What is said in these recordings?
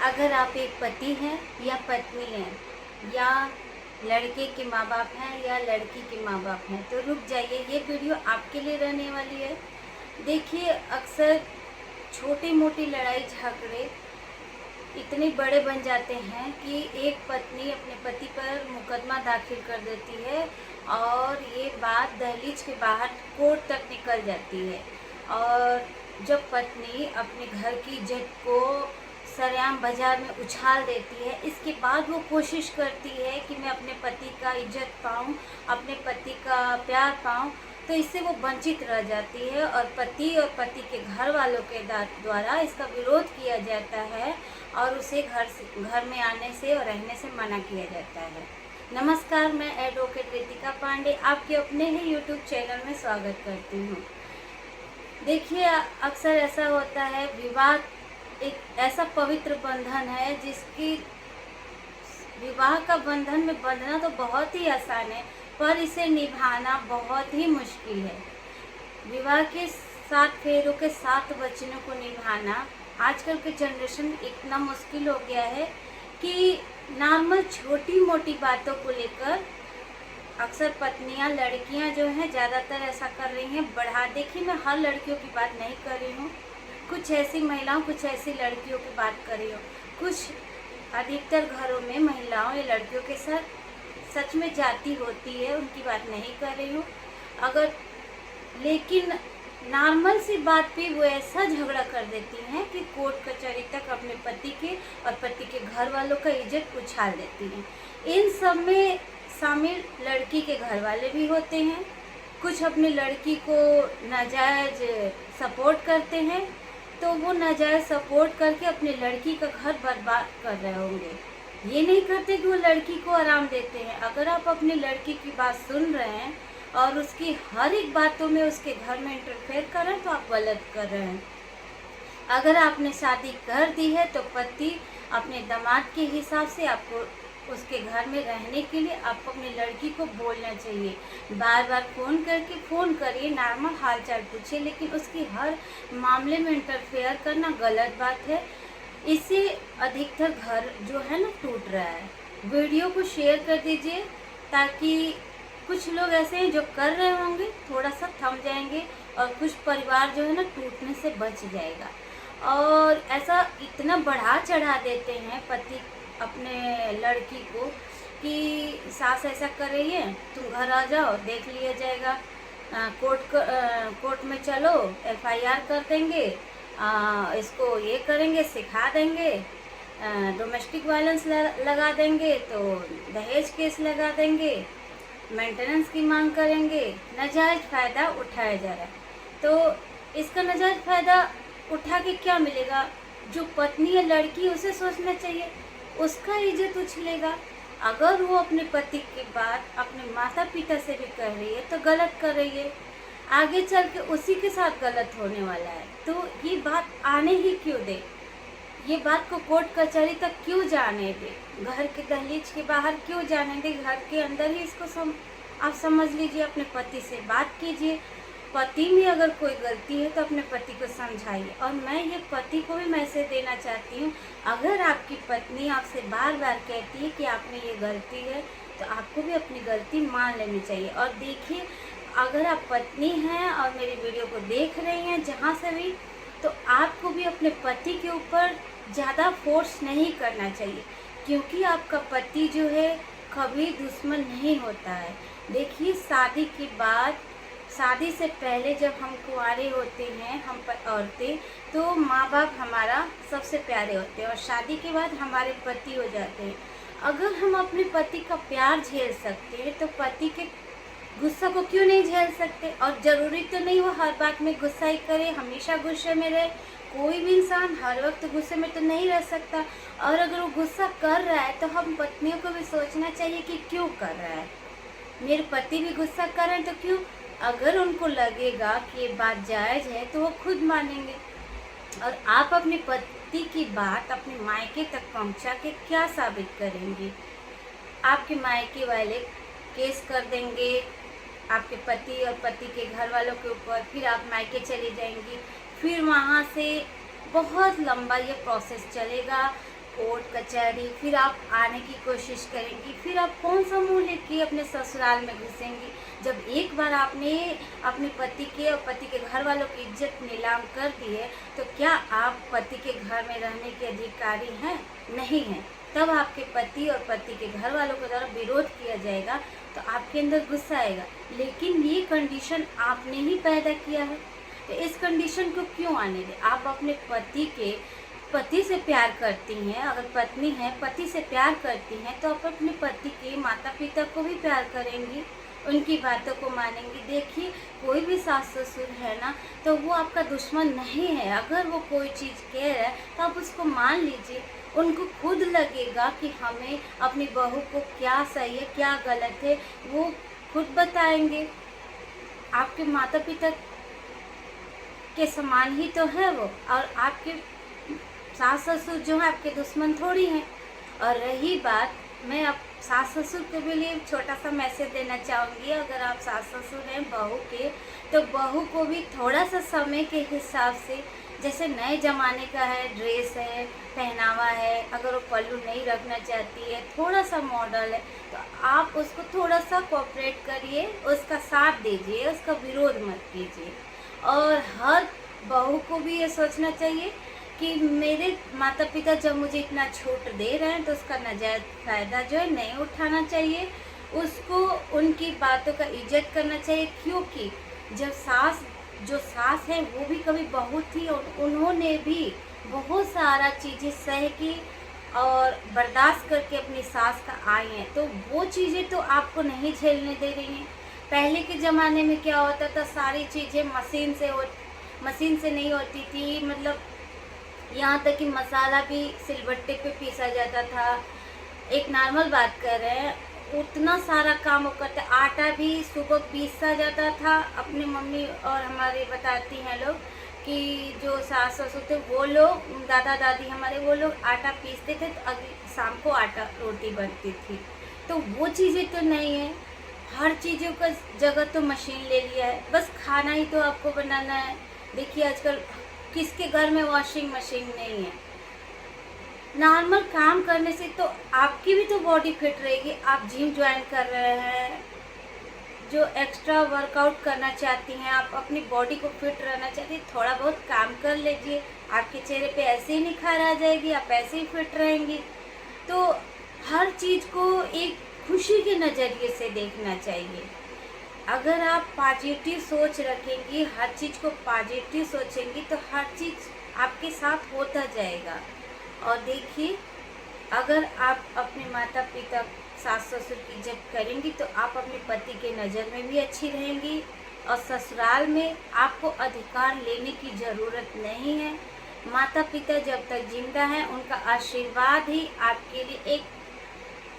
अगर आप एक पति हैं या पत्नी हैं या लड़के के माँ बाप हैं या लड़की के माँ बाप हैं तो रुक जाइए, ये वीडियो आपके लिए रहने वाली है। देखिए, अक्सर छोटी मोटी लड़ाई झगड़े इतने बड़े बन जाते हैं कि एक पत्नी अपने पति पर मुकदमा दाखिल कर देती है और ये बात दहलीज के बाहर कोर्ट तक निकल जाती है। और जब पत्नी अपने घर की इज्जत को सरेआम बाजार में उछाल देती है, इसके बाद वो कोशिश करती है कि मैं अपने पति का इज्जत पाऊँ, अपने पति का प्यार पाऊँ, तो इससे वो वंचित रह जाती है और पति के घर वालों के द्वारा इसका विरोध किया जाता है और उसे घर में आने से और रहने से मना किया जाता है। नमस्कार, मैं एडवोकेट रितिका पांडे आपके अपने ही यूट्यूब चैनल में स्वागत करती हूँ। देखिए, अक्सर ऐसा होता है, विवाह एक ऐसा पवित्र बंधन है जिसकी विवाह का बंधन में बंधना तो बहुत ही आसान है, पर इसे निभाना बहुत ही मुश्किल है। विवाह के 7 फेरों के 7 वचनों को निभाना आजकल के जनरेशन में इतना मुश्किल हो गया है कि नॉर्मल छोटी मोटी बातों को लेकर अक्सर पत्नियां, लड़कियां जो हैं ज़्यादातर ऐसा कर रही हैं। देखिए, मैं हर लड़कियों की बात नहीं कर रही हूँ, कुछ ऐसी महिलाओं, कुछ ऐसी लड़कियों की बात कर रही हूँ। कुछ अधिकतर घरों में महिलाओं या लड़कियों के साथ सच में जाती होती है, उनकी बात नहीं कर रही हूँ। लेकिन नॉर्मल सी बात पे वो ऐसा झगड़ा कर देती हैं कि कोर्ट कचहरी तक अपने पति के और पति के घर वालों का इज्जत उछाल देती हैं। इन सब में शामिल लड़की के घर वाले भी होते हैं। कुछ अपनी लड़की को नाजायज सपोर्ट करते हैं, तो वो नाजायज सपोर्ट करके अपनी लड़की का घर बर्बाद कर रहे होंगे। ये नहीं करते कि वो लड़की को आराम देते हैं। अगर आप अपनी लड़की की बात सुन रहे हैं और उसकी हर एक बातों में उसके घर में इंटरफेयर कर रहे हैं तो आप गलत कर रहे हैं। अगर आपने शादी कर दी है तो पति अपने दामाद के हिसाब से आपको उसके घर में रहने के लिए आपको अपनी लड़की को बोलना चाहिए। बार बार फ़ोन करिए, नॉर्मल हालचाल पूछिए, लेकिन उसकी हर मामले में इंटरफेयर करना गलत बात है। इससे अधिकतर घर जो है ना टूट रहा है। वीडियो को शेयर कर दीजिए ताकि कुछ लोग ऐसे हैं जो कर रहे होंगे, थोड़ा सा थम जाएंगे और कुछ परिवार जो है ना टूटने से बच जाएगा। और ऐसा इतना बढ़ा चढ़ा देते हैं पति अपने लड़की को कि सास ऐसा कर रही है, तुम घर आ जाओ, देख लिया जाएगा, कोर्ट में चलो, FIR कर देंगे, इसको ये करेंगे, सिखा देंगे, डोमेस्टिक वायलेंस लगा देंगे, तो दहेज केस लगा देंगे, मेंटेनेंस की मांग करेंगे। नाजायज़ फ़ायदा उठाया जा रहा है। तो इसका नाजायज़ फ़ायदा उठा के क्या मिलेगा? जो पत्नी या लड़की, उसे सोचना चाहिए, उसका इज्जत उछलेगा। अगर वो अपने पति की बात अपने माता पिता से भी कर रही है तो गलत कर रही है, आगे चल के उसी के साथ गलत होने वाला है। तो ये बात आने ही क्यों दे? ये बात को कोर्ट कचहरी तक क्यों जाने दे? घर के दहलीज के बाहर क्यों जाने दे? घर के अंदर ही इसको आप समझ लीजिए, अपने पति से बात कीजिए। पति में अगर कोई गलती है तो अपने पति को समझाइए। और मैं ये पति को भी मैसेज देना चाहती हूँ, अगर आपकी पत्नी आपसे बार बार कहती है कि आप में ये गलती है तो आपको भी अपनी गलती मान लेनी चाहिए। और देखिए, अगर आप पत्नी हैं और मेरी वीडियो को देख रही हैं जहाँ से भी, तो आपको भी अपने पति के ऊपर ज़्यादा फोर्स नहीं करना चाहिए, क्योंकि आपका पति जो है कभी दुश्मन नहीं होता है। देखिए, शादी के बाद, शादी से पहले जब हम कुंवारे होते हैं, हम औरतें, तो माँ बाप हमारा सबसे प्यारे होते हैं और शादी के बाद हमारे पति हो जाते हैं। अगर हम अपने पति का प्यार झेल सकते हैं तो पति के गुस्सा को क्यों नहीं झेल सकते? और ज़रूरी तो नहीं वो हर बात में गुस्सा ही करे, हमेशा गुस्से में रहे। कोई भी इंसान हर वक्त गुस्से में तो नहीं रह सकता। और अगर वो गुस्सा कर रहा है तो हम पत्नियों को भी सोचना चाहिए कि क्यों कर रहा है। मेरे पति भी गुस्सा कर रहे हैं तो क्यों? अगर उनको लगेगा कि ये बात जायज़ है तो वो खुद मानेंगे। और आप अपने पति की बात अपने मायके तक पहुंचा के क्या साबित करेंगे? आपके मायके वाले केस कर देंगे आपके पति और पति के घर वालों के ऊपर, फिर आप मायके चली जाएंगी, फिर वहाँ से बहुत लंबा ये प्रोसेस चलेगा। कोर्ट कचहरी, फिर आप आने की कोशिश करेंगी, फिर आप कौन सा मुंह लेके अपने ससुराल में घुसेंगी। जब एक बार आपने अपने पति के और पति के घर वालों की इज्जत नीलाम कर दी है, तो क्या आप पति के घर में रहने के अधिकारी हैं? नहीं हैं। तब आपके पति और पति के घर वालों के द्वारा विरोध किया जाएगा तो आपके अंदर गुस्सा आएगा। लेकिन ये कंडीशन आपने ही पैदा किया है, तो इस कंडीशन को क्यों आने दें। आप अपने पति से प्यार करती हैं, अगर पत्नी है पति से प्यार करती हैं, तो आप अपने पति के माता पिता को भी प्यार करेंगी, उनकी बातों को मानेंगी। देखिए, कोई भी सास ससुर है ना, तो वो आपका दुश्मन नहीं है। अगर वो कोई चीज़ कह रहा है तो आप उसको मान लीजिए। उनको खुद लगेगा कि हमें अपनी बहू को क्या सही है क्या गलत है, वो खुद बताएंगे। आपके माता पिता के समान ही तो है वो, और आपके सास ससुर जो है आपके दुश्मन थोड़ी हैं। और रही बात, मैं अब सास ससुर के भी लिए छोटा सा मैसेज देना चाहूँगी। अगर आप सास ससुर हैं बहू के, तो बहू को भी थोड़ा सा समय के हिसाब से, जैसे नए ज़माने का है, ड्रेस है, पहनावा है, अगर वो पल्लू नहीं रखना चाहती है, थोड़ा सा मॉडल है, तो आप उसको थोड़ा सा कोऑपरेट करिए, उसका साथ दीजिए, उसका विरोध मत कीजिए। और हर बहू को भी ये सोचना चाहिए कि मेरे माता पिता जब मुझे इतना छूट दे रहे हैं, तो उसका नाजायज़ फ़ायदा जो है नहीं उठाना चाहिए। उसको उनकी बातों का इज्जत करना चाहिए, क्योंकि जब जो सास है वो भी कभी बहू थी और उन्होंने भी बहुत सारा चीज़ें सह की और बर्दाश्त करके अपनी सास का आई हैं, तो वो चीज़ें तो आपको नहीं झेलने दे रही हैं। पहले के ज़माने में क्या होता था, सारी चीज़ें मशीन से नहीं होती थी, मतलब यहाँ तक कि मसाला भी सिलबट्टे पे पीसा जाता था। एक नॉर्मल बात कर रहे हैं, उतना सारा काम वो करते। आटा भी सुबह पीसा जाता था। अपनी मम्मी और हमारे बताती हैं लोग कि जो सास ससुर थे वो लोग, दादा दादी हमारे, वो लोग आटा पीसते थे तो अगली शाम को आटा रोटी बनती थी। तो वो चीज़ें तो नहीं है। हर चीज़ों का जगह तो मशीन ले लिया है, बस खाना ही तो आपको बनाना है। देखिए आजकल किसके घर में वॉशिंग मशीन नहीं है। नॉर्मल काम करने से तो आपकी भी तो बॉडी फिट रहेगी। आप जिम ज्वाइन कर रहे हैं, जो एक्स्ट्रा वर्कआउट करना चाहती हैं, आप अपनी बॉडी को फिट रहना चाहती हैं, थोड़ा बहुत काम कर लीजिए, आपके चेहरे पे ऐसे ही निखार आ जाएगी, आप ऐसे ही फिट रहेंगी। तो हर चीज़ को एक खुशी के नज़रिए से देखना चाहिए। अगर आप पॉजिटिव सोच रखेंगी, हर चीज़ को पॉजिटिव सोचेंगी, तो हर चीज़ आपके साथ होता जाएगा। और देखिए, अगर आप अपने माता पिता सास ससुर की इज्जत करेंगी, तो आप अपने पति के नज़र में भी अच्छी रहेंगी, और ससुराल में आपको अधिकार लेने की ज़रूरत नहीं है। माता पिता जब तक जिंदा हैं, उनका आशीर्वाद ही आपके लिए एक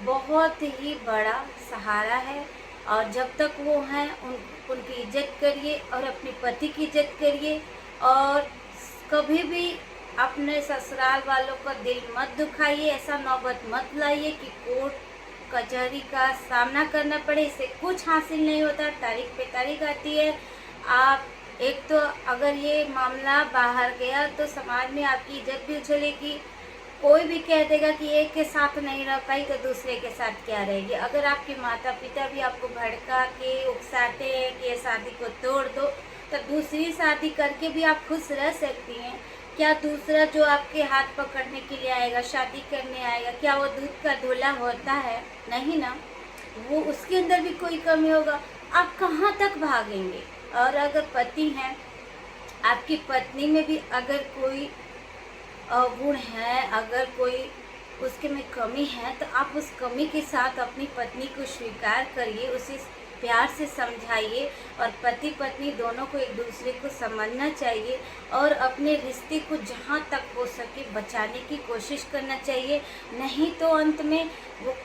बहुत ही बड़ा सहारा है। और जब तक वो हैं, उनकी इज्जत करिए और अपने पति की इज्जत करिए। और कभी भी अपने ससुराल वालों का दिल मत दुखाइए, ऐसा नौबत मत लाइए कि कोर्ट कचहरी का सामना करना पड़े। इससे कुछ हासिल नहीं होता, तारीख पे तारीख आती है। आप एक तो अगर ये मामला बाहर गया तो समाज में आपकी इज्जत भी उछलेगी। कोई भी कह देगा कि एक के साथ नहीं रह पाई तो दूसरे के साथ क्या रहेगी। अगर आपके माता पिता भी आपको भड़का के उकसाते हैं कि ये शादी को तोड़ दो, तो दूसरी शादी करके भी आप खुश रह सकती हैं। क्या दूसरा जो आपके हाथ पकड़ने के लिए आएगा, शादी करने आएगा, क्या वो दूध का धोला होता है? नहीं ना, वो उसके अंदर भी कोई कमी होगा। आप कहाँ तक भागेंगे? और अगर पति हैं, आपकी पत्नी में भी अगर कोई गुण है, अगर कोई उसके में कमी है, तो आप उस कमी के साथ अपनी पत्नी को स्वीकार करिए, उसे प्यार से समझाइए। और पति पत्नी दोनों को एक दूसरे को समझना चाहिए और अपने रिश्ते को जहाँ तक हो सके बचाने की कोशिश करना चाहिए। नहीं तो अंत में वो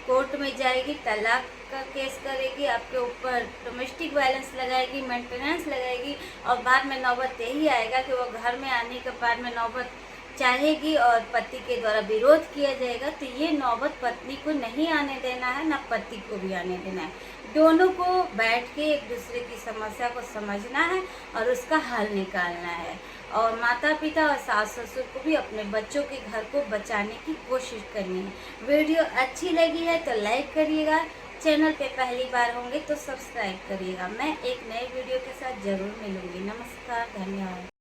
कोर्ट में जाएगी, तलाक का केस करेगी, आपके ऊपर डोमेस्टिक वायलेंस लगाएगी, मेंटेनेंस लगाएगी, और बाद में नौबत यही आएगा कि वो घर में आने के बाद में नौबत चाहेगी और पति के द्वारा विरोध किया जाएगा। तो ये नौबत पत्नी को नहीं आने देना है, ना पति को भी आने देना है। दोनों को बैठ के एक दूसरे की समस्या को समझना है और उसका हल निकालना है। और माता पिता और सास ससुर को भी अपने बच्चों के घर को बचाने की कोशिश करनी है। वीडियो अच्छी लगी है तो लाइक करिएगा, चैनल पे पहली बार होंगे तो सब्सक्राइब करिएगा। मैं एक नए वीडियो के साथ ज़रूर मिलूँगी। नमस्कार, धन्यवाद।